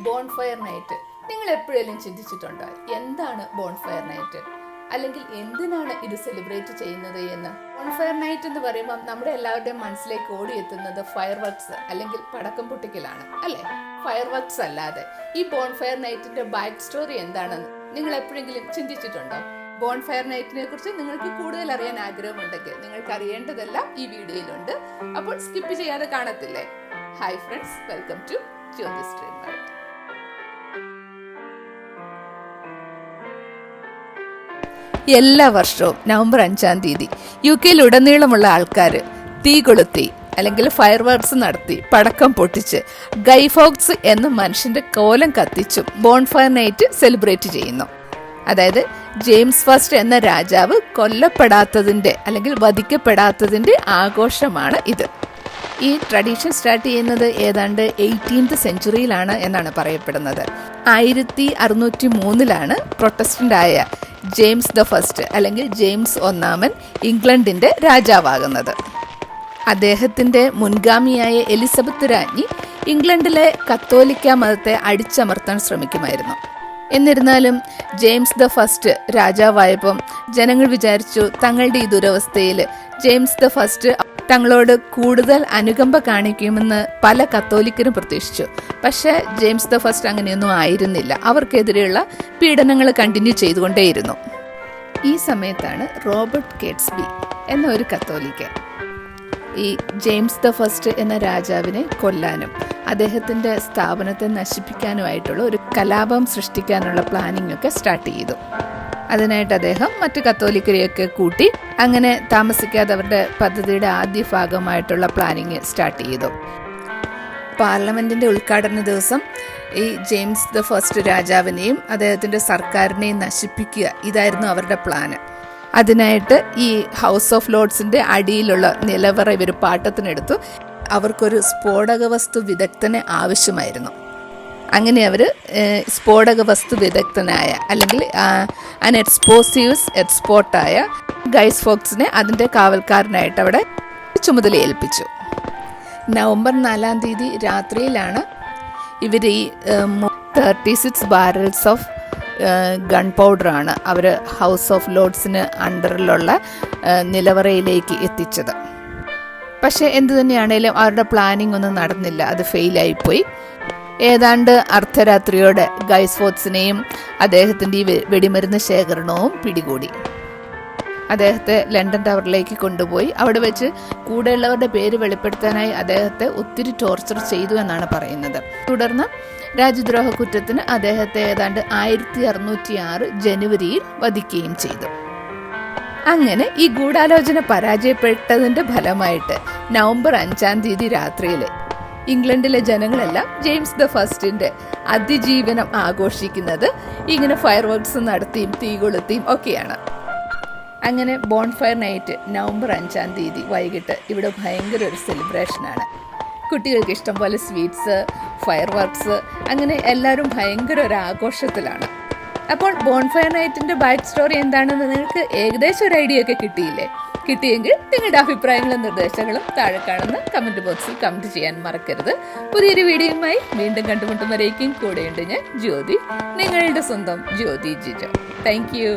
Bonfire night. നിങ്ങൾ എപ്പോഴെങ്കിലും ചിന്തിച്ചിട്ടുണ്ടോ എന്താണ് ബോൺഫയർ നൈറ്റ്, അല്ലെങ്കിൽ എന്തിനാണ് ഇത് സെലിബ്രേറ്റ് ചെയ്യുന്നത് എന്ന്? ബോൺഫയർ നൈറ്റ് എന്ന് പറയുമ്പോൾ നമ്മുടെ എല്ലാവരുടെയും മനസ്സിലേക്ക് ഓടിയെത്തുന്നത് ഫയർ വർക്ക്സ് അല്ലെങ്കിൽ പടക്കം പൊട്ടിക്കലാണ്, അല്ലേ? ഫയർ വർക്ക്സ് അല്ലാതെ ഈ ബോൺഫയർ നൈറ്റിന്റെ ബാക്ക് സ്റ്റോറി എന്താണെന്ന് നിങ്ങൾ എപ്പോഴെങ്കിലും ചിന്തിച്ചിട്ടുണ്ടോ? ബോൺഫയർ നൈറ്റിനെ കുറിച്ച് നിങ്ങൾക്ക് കൂടുതൽ അറിയാൻ ആഗ്രഹമുണ്ടെങ്കിൽ നിങ്ങൾക്ക് അറിയേണ്ടതെല്ലാം ഈ വീഡിയോയിലുണ്ട്. അപ്പോൾ സ്കിപ്പ് ചെയ്യാതെ കാണത്തില്ലേ? Hi friends, welcome to Jyoti stream world. എല്ലാ വർഷവും നവംബർ 5-ാം തീയതി UK-യിലുടനീളമുള്ള ആൾക്കാർ തീ കൊളുത്തി അല്ലെങ്കിൽ ഫയർ വർക്ക്സ് നടത്തി പടക്കം പൊട്ടിച്ച് ഗൈഫോക്സ് എന്ന മനുഷ്യന്റെ കോലം കത്തിച്ചും ബോൺഫയർ നൈറ്റ് സെലിബ്രേറ്റ് ചെയ്യുന്നു. അതായത് ജെയിംസ് ഫസ്റ്റ് എന്ന രാജാവ് കൊല്ലപ്പെടാത്തതിൻ്റെ അല്ലെങ്കിൽ വധിക്കപ്പെടാത്തതിൻ്റെ ആഘോഷമാണ് ഇത്. ഈ ട്രഡീഷൻ സ്റ്റാർട്ട് ചെയ്യുന്നത് ഏതാണ്ട് 18th സെഞ്ചുറിയിലാണ് എന്നാണ് പറയപ്പെടുന്നത്. 1603 പ്രൊട്ടസ്റ്റന്റായ ജെയിംസ് ദ ഫസ്റ്റ് അല്ലെങ്കിൽ ജെയിംസ് ഒന്നാമൻ ഇംഗ്ലണ്ടിന്റെ രാജാവാകുന്നത്. അദ്ദേഹത്തിന്റെ മുൻഗാമിയായ എലിസബത്ത് രാജ്ഞി ഇംഗ്ലണ്ടിലെ കത്തോലിക്ക മതത്തെ അടിച്ചമർത്താൻ ശ്രമിക്കുമായിരുന്നു. എന്നിരുന്നാലും ജെയിംസ് ദ ഫസ്റ്റ് രാജാവായപ്പം ജനങ്ങൾ വിചാരിച്ചു തങ്ങളുടെ ഈ ദുരവസ്ഥയിൽ ജെയിംസ് ദ ഫസ്റ്റ് തങ്ങളോട് കൂടുതൽ അനുകമ്പ കാണിക്കുമെന്ന് പല കത്തോലിക്കരും പ്രതീക്ഷിച്ചു. പക്ഷേ ജെയിംസ് ദ ഫസ്റ്റ് അങ്ങനെയൊന്നും ആയിരുന്നില്ല. അവർക്കെതിരെയുള്ള പീഡനങ്ങൾ കണ്ടിന്യൂ ചെയ്തുകൊണ്ടേയിരുന്നു. ഈ സമയത്താണ് റോബർട്ട് കേറ്റ്സ്ബി എന്ന ഒരു കത്തോലിക്കൻ ഈ ജെയിംസ് ദ ഫസ്റ്റ് എന്ന രാജാവിനെ കൊല്ലാനും അദ്ദേഹത്തിന്റെ സ്ഥാപനത്തെ നശിപ്പിക്കാനുമായിട്ടുള്ള ഒരു കലാപം സൃഷ്ടിക്കാനുള്ള പ്ലാനിംഗ് ഒക്കെ സ്റ്റാർട്ട് ചെയ്തു. അതിനായിട്ട് അദ്ദേഹം മറ്റു കത്തോലിക്കരെയൊക്കെ കൂട്ടി അങ്ങനെ താമസിക്കാതെ അവരുടെ പദ്ധതിയുടെ ആദ്യ ഭാഗമായിട്ടുള്ള പ്ലാനിങ് സ്റ്റാർട്ട് ചെയ്തു. പാർലമെന്റിന്റെ ഉദ്ഘാടന ദിവസം ഈ ജെയിംസ് ദ ഫസ്റ്റ് രാജാവിനെയും അദ്ദേഹത്തിന്റെ സർക്കാരിനെയും നശിപ്പിക്കുക, ഇതായിരുന്നു അവരുടെ പ്ലാന്. അതിനായിട്ട് ഈ ഹൗസ് ഓഫ് ലോർഡ്സിന്റെ അടിയിലുള്ള നിലവറ ഇവർ പാട്ടത്തിനെടുത്തു. അവർക്കൊരു സ്ഫോടക വസ്തു വിദഗ്ധനെ ആവശ്യമായിരുന്നു. അങ്ങനെ അവർ സ്ഫോടക വസ്തു വിദഗ്ധനായ അല്ലെങ്കിൽ അൻ എക്സ്പ്ലോസീവ്സ് എക്സ്പോർട്ടായ ഗൈസ് ഫോക്സിനെ അതിൻ്റെ കാവൽക്കാരനായിട്ട് അവിടെ ചുമതല ഏൽപ്പിച്ചു. നവംബർ 4-ാം തീയതി രാത്രിയിലാണ് ഇവർ ഈ 36 ബാരൽസ് ഓഫ് ഗൺ പൗഡറാണ് അവർ ഹൗസ് ഓഫ് ലോർഡ്സിന് അണ്ടറിലുള്ള നിലവറയിലേക്ക് എത്തിച്ചത്. പക്ഷേ എന്തു തന്നെയാണേലും അവരുടെ പ്ലാനിംഗ് ഒന്നും നടന്നില്ല, അത് ഫെയിലായിപ്പോയി. ഏതാണ്ട് അർദ്ധരാത്രിയോടെ ഗൈസ് ഫോക്സിനെയും അദ്ദേഹത്തിൻ്റെ ഈ വെടിമരുന്ന് ശേഖരണവും പിടികൂടി. അദ്ദേഹത്തെ ലണ്ടൻ ടവറിലേക്ക് കൊണ്ടുപോയി അവിടെ വെച്ച് കൂടെയുള്ളവരുടെ പേര് വെളിപ്പെടുത്താനായി അദ്ദേഹത്തെ ഒത്തിരി ടോർച്ചർ ചെയ്തു എന്നാണ് പറയുന്നത്. തുടർന്ന് രാജ്യദ്രോഹ കുറ്റത്തിന് അദ്ദേഹത്തെ ഏതാണ്ട് 1606 ജനുവരിയിൽ വധിക്കുകയും ചെയ്തു. അങ്ങനെ ഈ ഗൂഢാലോചന പരാജയപ്പെട്ടതിന്റെ ഫലമായിട്ട് നവംബർ 5-ാം തീയതി രാത്രിയിൽ ഇംഗ്ലണ്ടിലെ ജനങ്ങളെല്ലാം ജെയിംസ് ദ ഫസ്റ്റിന്റെ അതിജീവനം ആഘോഷിക്കുന്നത് ഇങ്ങനെ ഫയർ വർക്ക്സ് നടത്തിയും തീ കൊളുത്തിയും ഒക്കെയാണ്. അങ്ങനെ ബോൺഫയർ നൈറ്റ് നവംബർ 5-ാം തീയതി വൈകിട്ട് ഇവിടെ ഭയങ്കര ഒരു സെലിബ്രേഷനാണ്. കുട്ടികൾക്ക് ഇഷ്ടം പോലെ സ്വീറ്റ്സ്, ഫയർ വർക്ക്സ്, അങ്ങനെ എല്ലാവരും ഭയങ്കര ഒരു ആഘോഷത്തിലാണ്. അപ്പോൾ ബോൺഫയർ നൈറ്റിന്റെ ബാക്ക് സ്റ്റോറി എന്താണെന്ന് നിങ്ങൾക്ക് ഏകദേശം ഒരു ഐഡിയ ഒക്കെ കിട്ടിയില്ലേ? കിട്ടിയെങ്കിൽ നിങ്ങളുടെ അഭിപ്രായങ്ങളും നിർദ്ദേശങ്ങളും താഴെ കാണുന്ന കമന്റ് ബോക്സിൽ കമന്റ് ചെയ്യാൻ മറക്കരുത്. പുതിയൊരു വീഡിയോയുമായി വീണ്ടും കണ്ടുമുട്ടും വരേക്കും കൂടെയുണ്ട് ഞാൻ ജ്യോതി, നിങ്ങളുടെ സ്വന്തം ജ്യോതി ജിജോ. Thank you.